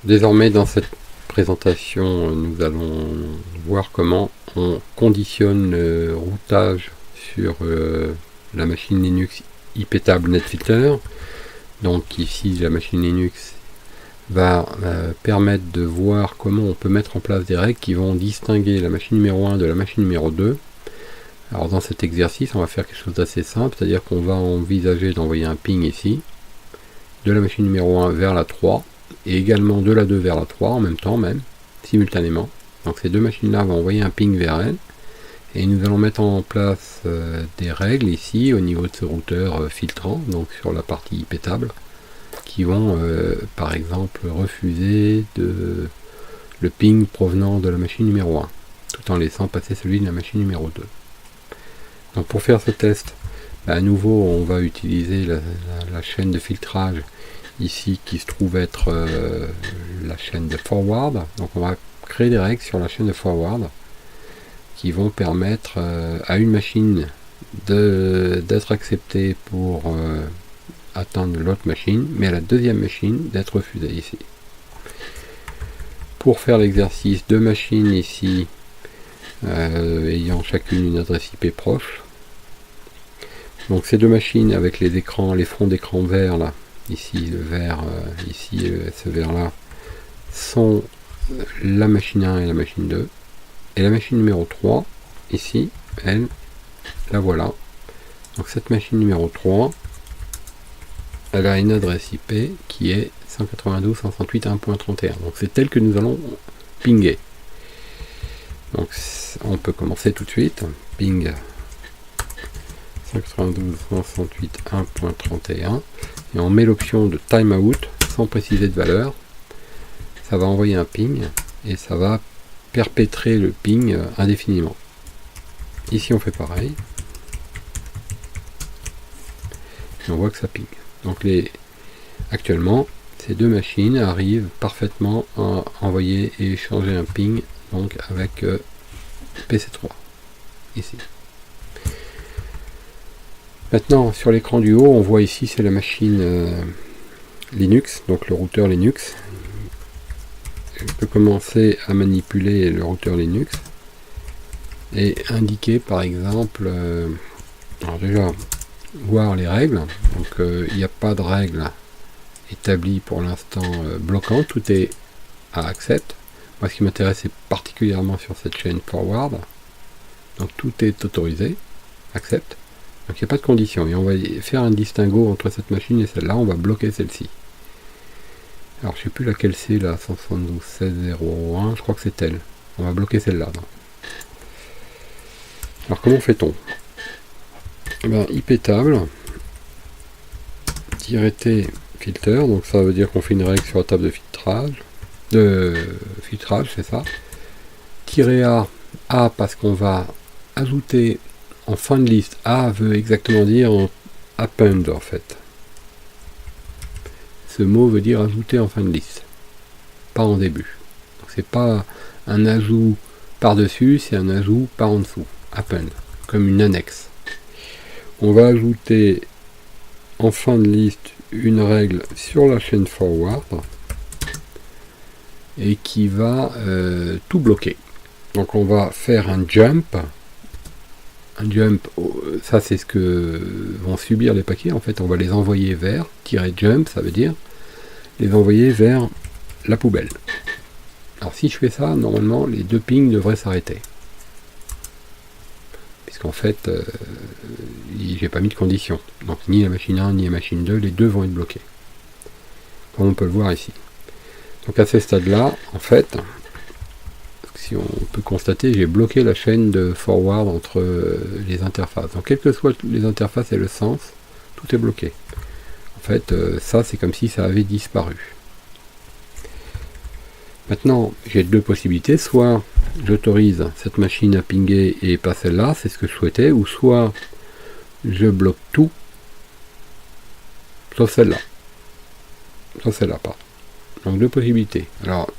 Désormais, dans cette présentation, nous allons voir comment on conditionne le routage sur la machine Linux iptable NetFilter. Donc ici, la machine Linux va permettre de voir comment on peut mettre en place des règles qui vont distinguer la machine numéro 1 de la machine numéro 2. Alors dans cet exercice, on va faire quelque chose d'assez simple, c'est-à-dire qu'on va envisager d'envoyer un ping ici, de la machine numéro 1 vers la 3, et également de la 2 vers la 3 en même temps, même, simultanément. Donc ces deux machines-là vont envoyer un ping vers elles, et nous allons mettre en place des règles ici, au niveau de ce routeur filtrant, donc sur la partie iptable, qui vont par exemple refuser le ping provenant de la machine numéro 1, tout en laissant passer celui de la machine numéro 2. Donc pour faire ce test, à nouveau on va utiliser la chaîne de filtrage ici qui se trouve être la chaîne de forward. Donc on va créer des règles sur la chaîne de forward qui vont permettre à une machine d'être acceptée pour atteindre l'autre machine, mais à la deuxième machine d'être refusée ici. Pour faire l'exercice, deux machines ici ayant chacune une adresse IP proche. Donc ces deux machines avec les écrans, les fronts d'écran verts là, ici le vert, ici ce vert là, sont la machine 1 et la machine 2. Et la machine numéro 3, ici, elle, la voilà. Donc cette machine numéro 3, elle a une adresse IP qui est 192.168.1.31. Donc c'est elle que nous allons pinguer. Donc on peut commencer tout de suite. Ping 192.168.1.31 et on met l'option de timeout sans préciser de valeur. Ça va envoyer un ping et ça va perpétrer le ping indéfiniment. Ici on fait pareil. Et on voit que ça ping. Donc actuellement, ces deux machines arrivent parfaitement à envoyer et échanger un ping donc avec PC3 ici. Maintenant sur l'écran du haut, on voit ici c'est la machine Linux, donc le routeur Linux. Je peux commencer à manipuler le routeur Linux et indiquer par exemple, alors déjà voir les règles. Donc il n'y a pas de règles établies pour l'instant bloquantes, tout est à accept. Moi ce qui m'intéresse c'est particulièrement sur cette chaîne forward, donc tout est autorisé, accept. Donc il n'y a pas de condition et on va faire un distinguo entre cette machine et celle-là, on va bloquer celle-ci. Alors je sais plus laquelle c'est, la 172.16.0.1, je crois que c'est elle. On va bloquer celle-là. Alors comment fait-on? iptable -t filter, donc ça veut dire qu'on fait une règle sur la table de filtrage, c'est ça. -a parce qu'on va ajouter en fin de liste. A veut exactement dire append en fait. Ce mot veut dire ajouter en fin de liste, pas en début. Donc c'est pas un ajout par-dessus, c'est un ajout par en dessous. Append, comme une annexe. On va ajouter en fin de liste une règle sur la chaîne forward et qui va tout bloquer. Donc on va faire un jump. Un jump, ça c'est ce que vont subir les paquets. En fait, on va les envoyer vers, -jump, ça veut dire les envoyer vers la poubelle. Alors si je fais ça, normalement les deux pings devraient s'arrêter. Puisqu'en fait, j'ai pas mis de condition. Donc ni la machine 1 ni la machine 2, les deux vont être bloqués. Comme on peut le voir ici. Donc à ce stade-là, en fait, si on peut constater, j'ai bloqué la chaîne de forward entre les interfaces. Donc quelles que soient les interfaces et le sens, tout est bloqué. En fait, ça c'est comme si ça avait disparu. Maintenant, j'ai deux possibilités. Soit j'autorise cette machine à pinguer et pas celle-là, c'est ce que je souhaitais, ou soit je bloque tout, sauf celle-là. Sauf celle-là, pas. Donc deux possibilités. Alors,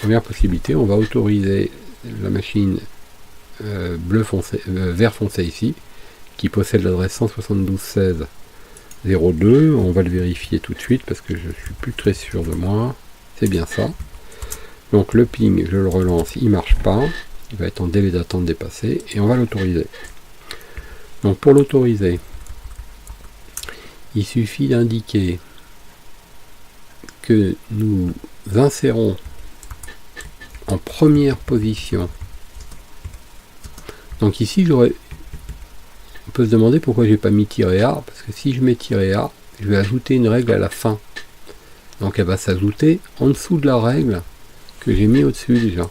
première possibilité, on va autoriser la machine vert foncé ici, qui possède l'adresse 172.16.02. On va le vérifier tout de suite parce que je suis plus très sûr de moi. c'est bien ça. Donc le ping, je le relance, il marche pas, il va être en délai d'attente dépassé, et on va l'autoriser. Donc pour l'autoriser, il suffit d'indiquer que nous insérons en première position. Donc ici, on peut se demander pourquoi j'ai pas mis "-a", parce que si je mets "-a", je vais ajouter une règle à la fin. Donc elle va s'ajouter en dessous de la règle que j'ai mis au-dessus déjà.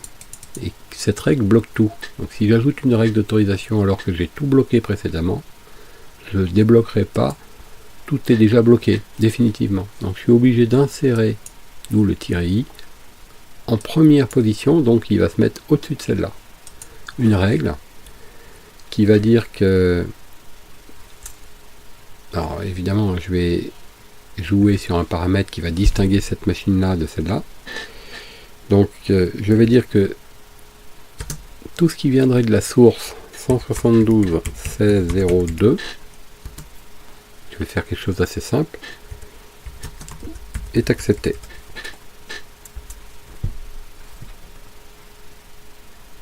Et cette règle bloque tout. Donc si j'ajoute une règle d'autorisation alors que j'ai tout bloqué précédemment, je ne débloquerai pas, tout est déjà bloqué, définitivement. Donc je suis obligé d'insérer, d'où le "-i", en première position, donc il va se mettre au-dessus de celle-là. Une règle qui va dire que... Alors évidemment, je vais jouer sur un paramètre qui va distinguer cette machine-là de celle-là. Donc je vais dire que tout ce qui viendrait de la source 172.16.0.2, je vais faire quelque chose d'assez simple, est accepté.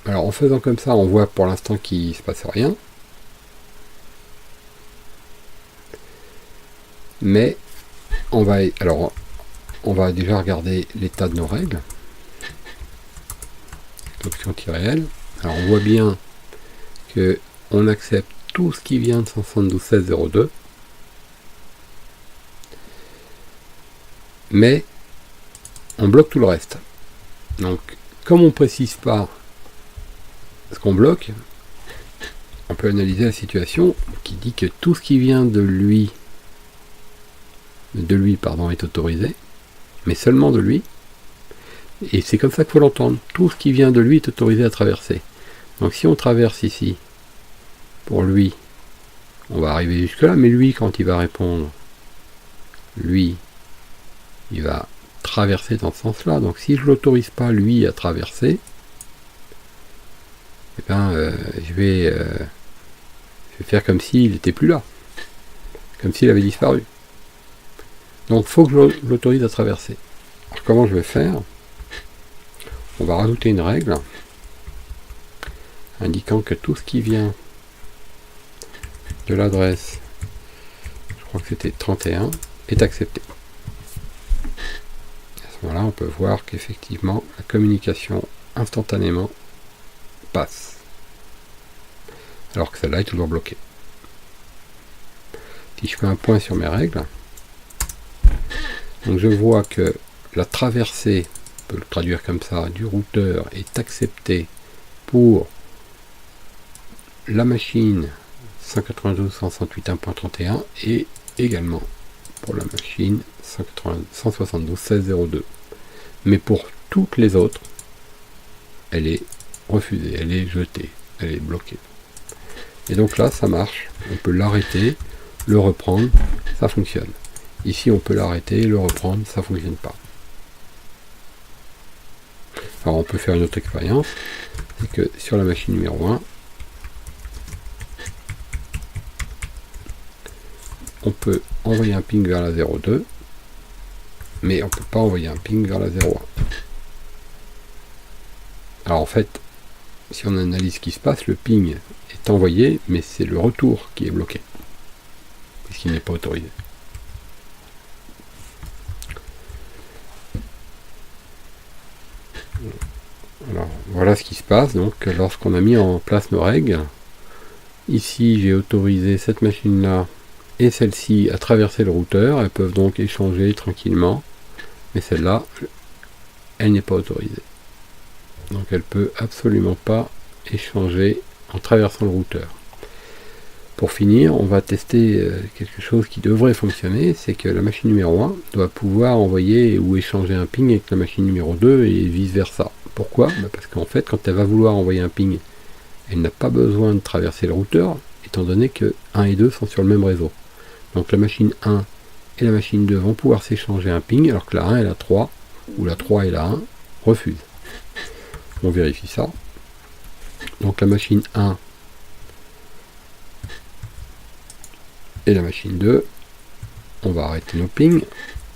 Alors en faisant comme ça, on voit pour l'instant qu'il ne se passe rien. Mais on va déjà regarder l'état de nos règles. Option -L. Alors on voit bien que on accepte tout ce qui vient de 172.16.0.2, mais on bloque tout le reste. Donc comme on ne précise pas ce qu'on bloque, on peut analyser la situation qui dit que tout ce qui vient de lui est autorisé, mais seulement de lui. Et c'est comme ça qu'il faut l'entendre. Tout ce qui vient de lui est autorisé à traverser. Donc si on traverse ici, pour lui, on va arriver jusque là, mais lui, quand il va répondre, lui, il va traverser dans ce sens-là. Donc si je ne l'autorise pas, lui, à traverser, eh ben, je vais faire comme s'il n'était plus là. Comme s'il avait disparu. Donc il faut que je l'autorise à traverser. Alors comment je vais faire? On va rajouter une règle indiquant que tout ce qui vient de l'adresse, je crois que c'était 31, est accepté. À ce moment-là, on peut voir qu'effectivement la communication instantanément passe, alors que celle-là est toujours bloquée. Si je fais un point sur mes règles, donc je vois que la traversée, on peut le traduire comme ça, du routeur est acceptée pour la machine 192.168.1.31 et également pour la machine 172.16.0.2. Mais pour toutes les autres, elle est refusée, elle est jetée, elle est bloquée. Et donc là, ça marche. On peut l'arrêter, le reprendre, ça fonctionne. Ici, on peut l'arrêter, le reprendre, ça ne fonctionne pas. Alors, on peut faire une autre expérience, c'est que sur la machine numéro 1, on peut envoyer un ping vers la 02, mais on ne peut pas envoyer un ping vers la 01. Alors en fait, si on analyse ce qui se passe, le ping est envoyé, mais c'est le retour qui est bloqué, puisqu'il n'est pas autorisé. Alors, voilà ce qui se passe donc lorsqu'on a mis en place nos règles. Ici, j'ai autorisé cette machine-là et celle-ci à traverser le routeur. Elles peuvent donc échanger tranquillement, mais celle-là, elle n'est pas autorisée. Donc elle peut absolument pas échanger en traversant le routeur. Pour finir, on va tester quelque chose qui devrait fonctionner, c'est que la machine numéro 1 doit pouvoir envoyer ou échanger un ping avec la machine numéro 2 et vice versa. Pourquoi? Parce qu'en fait, quand elle va vouloir envoyer un ping, elle n'a pas besoin de traverser le routeur, étant donné que 1 et 2 sont sur le même réseau. Donc la machine 1 et la machine 2 vont pouvoir s'échanger un ping, alors que la 1 et la 3, ou la 3 et la 1, refusent. On vérifie ça. Donc la machine 1 et la machine 2, on va arrêter nos pings.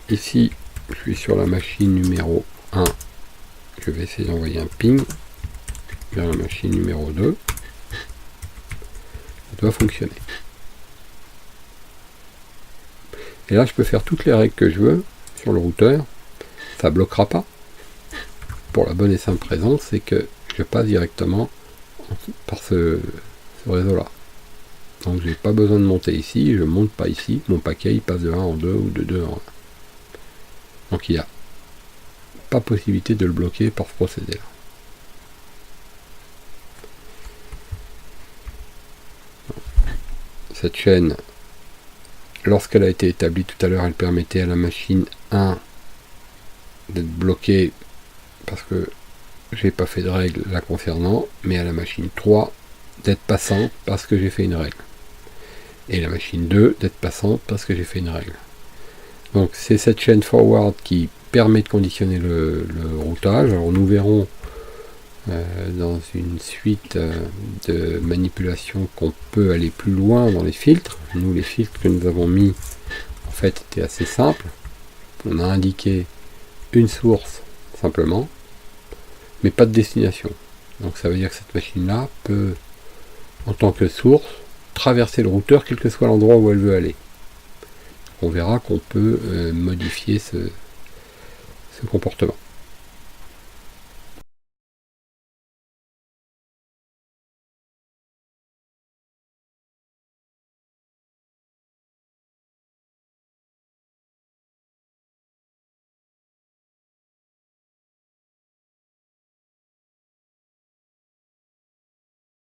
Ici, je suis sur la machine numéro 1, je vais essayer d'envoyer un ping vers la machine numéro 2. Ça doit fonctionner. Et là, je peux faire toutes les règles que je veux sur le routeur. Ça bloquera pas. Pour la bonne et simple raison, c'est que je passe directement par ce réseau-là. Donc, j'ai pas besoin de monter ici. Je monte pas ici. Mon paquet, il passe de 1 en 2 ou de 2 en 1. Donc, il n'y a pas possibilité de le bloquer par ce procédé-là. Cette chaîne, lorsqu'elle a été établie tout à l'heure, elle permettait à la machine 1 d'être bloquée parce que j'ai pas fait de règle la concernant, mais à la machine 3 d'être passante parce que j'ai fait une règle. Et la machine 2 d'être passante parce que j'ai fait une règle. Donc c'est cette chaîne forward qui permet de conditionner le routage. Alors nous verrons dans une suite de manipulations qu'on peut aller plus loin dans les filtres. Nous, les filtres que nous avons mis en fait étaient assez simples. On a indiqué une source simplement, mais pas de destination. Donc ça veut dire que cette machine là peut, en tant que source, traverser le routeur quel que soit l'endroit où elle veut aller. On verra qu'on peut modifier ce comportement.